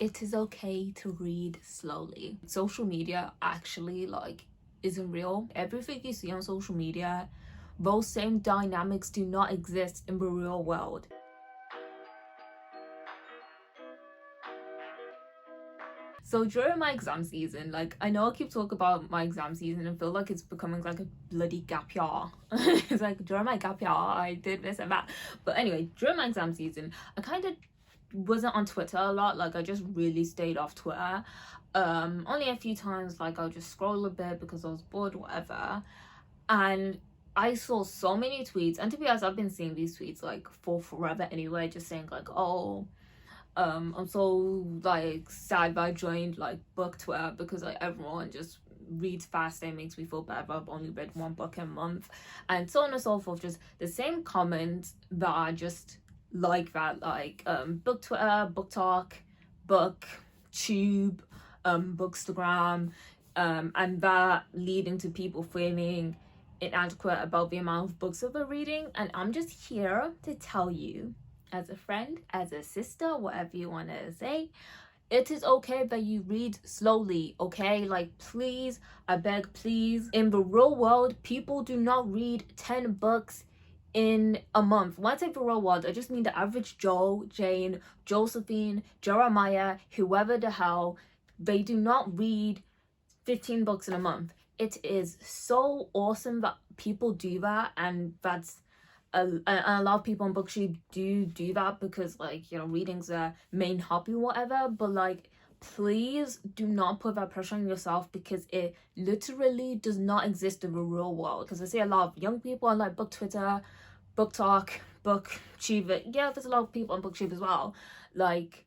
it is okay to read slowly. Social media actually like isn't real. Everything you see on social media, those same dynamics do not exist in the real world. So during my exam season, like, I know I keep talking about my exam season and feel like it's becoming like a bloody gap year. It's like during my gap year I did this and that, but anyway, during my exam season I kind of wasn't on Twitter a lot. Like, I just really stayed off Twitter. Only a few times, like, I'll just scroll a bit because I was bored, whatever. And I saw so many tweets, and to be honest, I've been seeing these tweets like for forever anyway, just saying like, oh, I'm so like sad that I joined like book Twitter because like everyone just reads fast and it makes me feel bad that I've only read one book a month, and so on and so forth. Just the same comments that are just like that, like book Twitter, book talk, book tube, bookstagram, and that leading to people feeling inadequate about the amount of books that they're reading. And I'm just here to tell you, as a friend, as a sister, whatever you want to say, it is okay that you read slowly, okay? Like, please, I beg, please. In the real world, people do not read 10 books in a month. When I say the real world, I just mean the average Joe, Jane, Josephine, Jeremiah, whoever the hell. They do not read 15 books in a month. It is so awesome that people do that, and that's a lot of people on BookTube do that because, like, you know, reading's their main hobby, whatever. But like, please do not put that pressure on yourself because it literally does not exist in the real world. Because I see a lot of young people on like book Twitter, book talk, booktube. Yeah, there's a lot of people on BookTube as well. Like,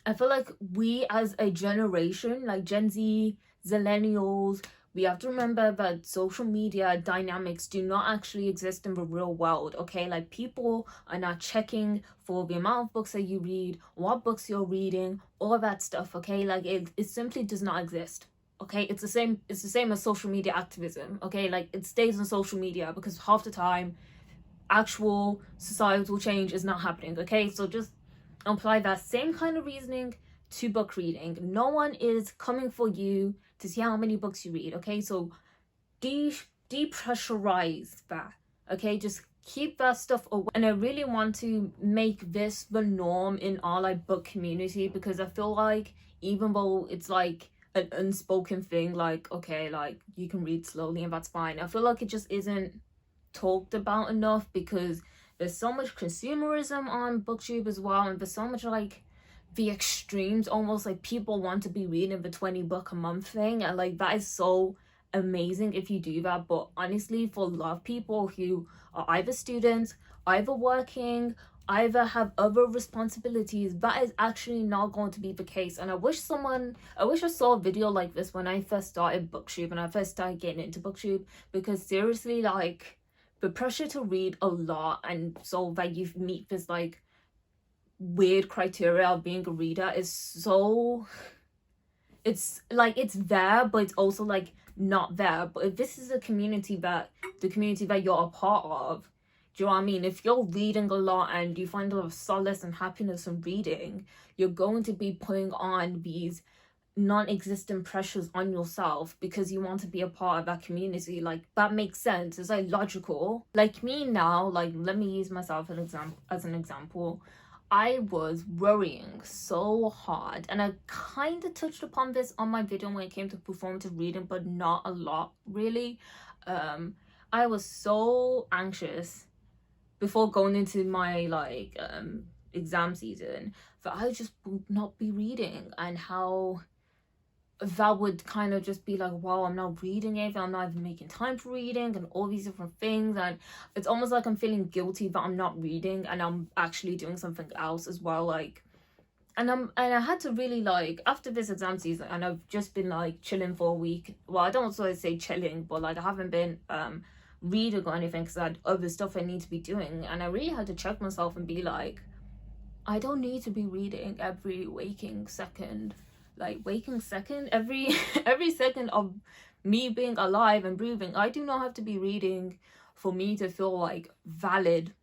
I feel like we as a generation, like Gen Z, Zillennials, we have to remember that social media dynamics do not actually exist in the real world, okay? Like, people are not checking for the amount of books that you read, what books you're reading, all that stuff, okay? Like, it simply does not exist, okay? It's the same as social media activism, okay? Like, it stays on social media because half the time actual societal change is not happening, okay? So just apply that same kind of reasoning to book reading. No one is coming for you to see how many books you read, okay? So depressurize that, okay? Just keep that stuff away. And I really want to make this the norm in our like book community, because I feel like even though it's like an unspoken thing, like, okay, like, you can read slowly and that's fine, I feel like it just isn't talked about enough because there's so much consumerism on BookTube as well, and there's so much like the extremes, almost like people want to be reading the 20 book a month thing, and like that is so amazing if you do that. But honestly, for a lot of people who are either students, either working, either have other responsibilities, that is actually not going to be the case. And I wish I saw a video like this when I first started BookTube and I first started getting into BookTube, because seriously, like, the pressure to read a lot and so that you meet this like weird criteria of being a reader is so, it's like, it's there but it's also like not there. But if this is the community that you're a part of, do you know what I mean? If you're reading a lot and you find a lot of solace and happiness in reading, you're going to be putting on these non-existent pressures on yourself because you want to be a part of that community. Like, that makes sense. It's like logical. Like me now, like, let me use myself as an example. I was worrying so hard, and I kind of touched upon this on my video when it came to performative reading, but not a lot really. I was so anxious before going into my like exam season that I just would not be reading, and how that would kind of just be like, wow, I'm not reading anything, I'm not even making time for reading, and all these different things. And it's almost like I'm feeling guilty that I'm not reading and I'm actually doing something else as well. Like, and I had to really, like, after this exam season, and I've just been like chilling for a week. Well, I don't sort of say chilling, but like, I haven't been reading or anything because I had other stuff I need to be doing. And I really had to check myself and be like, I don't need to be reading every waking second. Like, waking second, every second of me being alive and breathing. I do not have to be reading for me to feel like valid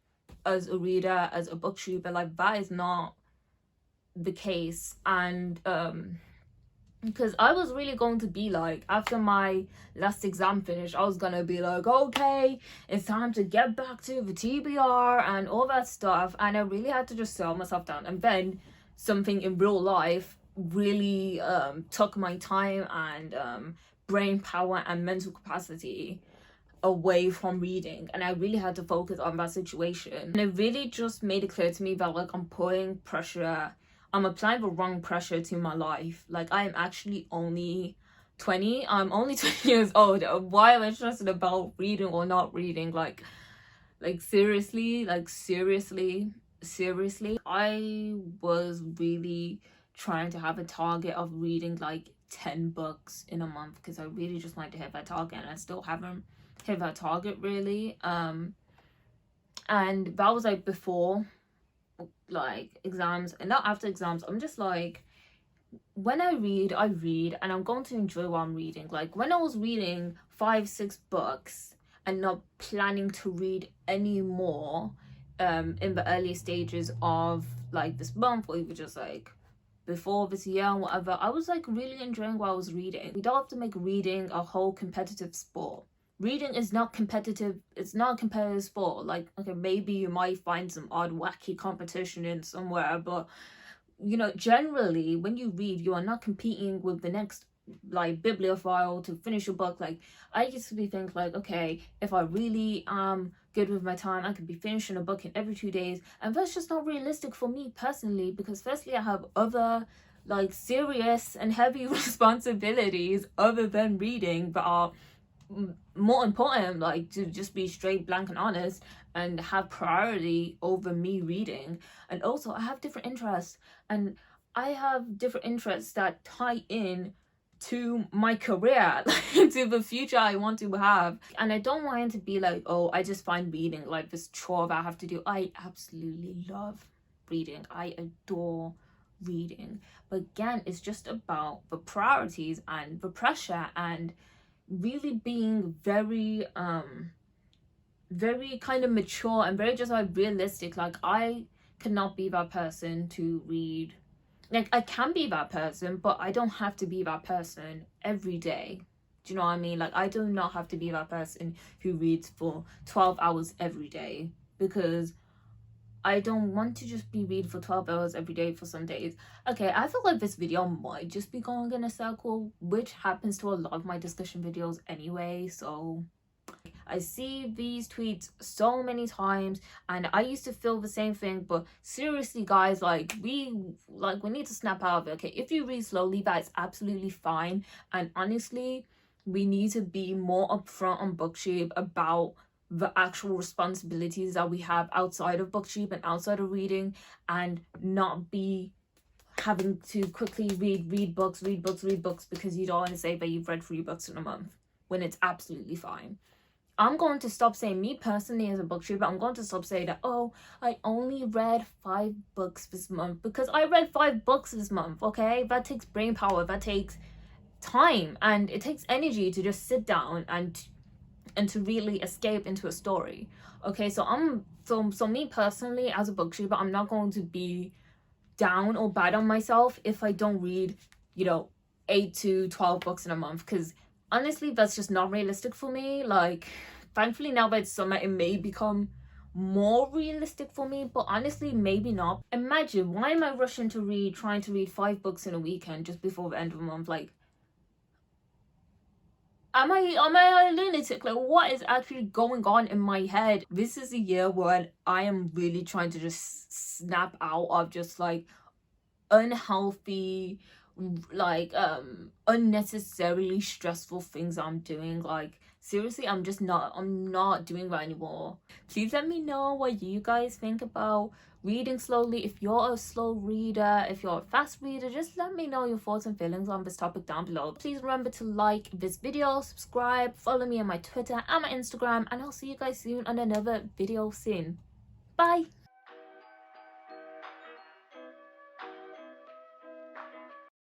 as a reader, as a booktuber. Like, that is not the case. And because I was really going to be like, after my last exam finished, I was gonna be like, okay, it's time to get back to the TBR and all that stuff. And I really had to just settle myself down. And then something in real life really took my time and brain power and mental capacity away from reading, and I really had to focus on that situation. And it really just made it clear to me that like I'm applying the wrong pressure to my life. Like, I am actually only 20. I'm only 20 years old. Why am I stressing about reading or not reading? Like seriously, I was really trying to have a target of reading like 10 books in a month, because I really just wanted to hit that target, and I still haven't hit that target really. And that was like before like exams, and not after exams. I'm just like, when I read and I'm going to enjoy what I'm reading. Like, when I was reading 5-6 books and not planning to read any more in the early stages of like this month, or even just like before this year and whatever, I was like really enjoying what I was reading. We don't have to make reading a whole competitive sport. Reading is not competitive. It's not a competitive sport. Like, okay, maybe you might find some odd wacky competition in somewhere, but you know, generally when you read, you are not competing with the next like bibliophile to finish your book. Like, I used to be think like, okay, if I really am good with my time, I could be finishing a book in every 2 days, and that's just not realistic for me personally, because firstly, I have other like serious and heavy responsibilities other than reading that are more important, like to just be straight, blank and honest, and have priority over me reading. And also, I have different interests, and I have different interests that tie in to my career, like to the future I want to have. And I don't want it to be like, oh, I just find reading like this chore that I have to do. I absolutely love reading. I adore reading. But again, it's just about the priorities and the pressure, and really being very kind of mature and very just like realistic. Like, I cannot be that person to read. Like, I can be that person, but I don't have to be that person every day. Do you know what I mean? Like, I do not have to be that person who reads for 12 hours every day, because I don't want to just be reading for 12 hours every day for some days. Okay, I feel like this video might just be going in a circle, which happens to a lot of my discussion videos anyway. So I see these tweets so many times, and I used to feel the same thing. But seriously, guys, like we need to snap out of it. Okay, if you read slowly, that's absolutely fine. And honestly, we need to be more upfront on BookTube about the actual responsibilities that we have outside of BookTube and outside of reading, and not be having to quickly read books because you don't want to say that you've read 3 books in a month, when it's absolutely fine. I'm going to stop saying, me personally as a booktuber, I'm going to stop saying that, oh, I only read 5 books this month, because I read 5 books this month. Okay, that takes brain power, that takes time, and it takes energy to just sit down and to really escape into a story. Okay, so me personally as a booktuber, I'm not going to be down or bad on myself if I don't read, you know, 8 to 12 books in a month, because honestly, that's just not realistic for me. Like, thankfully now that it's summer, it may become more realistic for me, but honestly, maybe not. Imagine, why am I rushing to trying to read 5 books in a weekend just before the end of the month? Like, am I a lunatic? Like, what is actually going on in my head? This is a year where I am really trying to just snap out of just like unhealthy, like unnecessarily stressful things I'm doing. Like, seriously, I'm not doing that anymore. Please let me know what you guys think about reading slowly. If you're a slow reader, if you're a fast reader, just let me know your thoughts and feelings on this topic down below. Please remember to like this video, subscribe, follow me on my Twitter and my Instagram, and I'll see you guys soon on another video soon. Bye.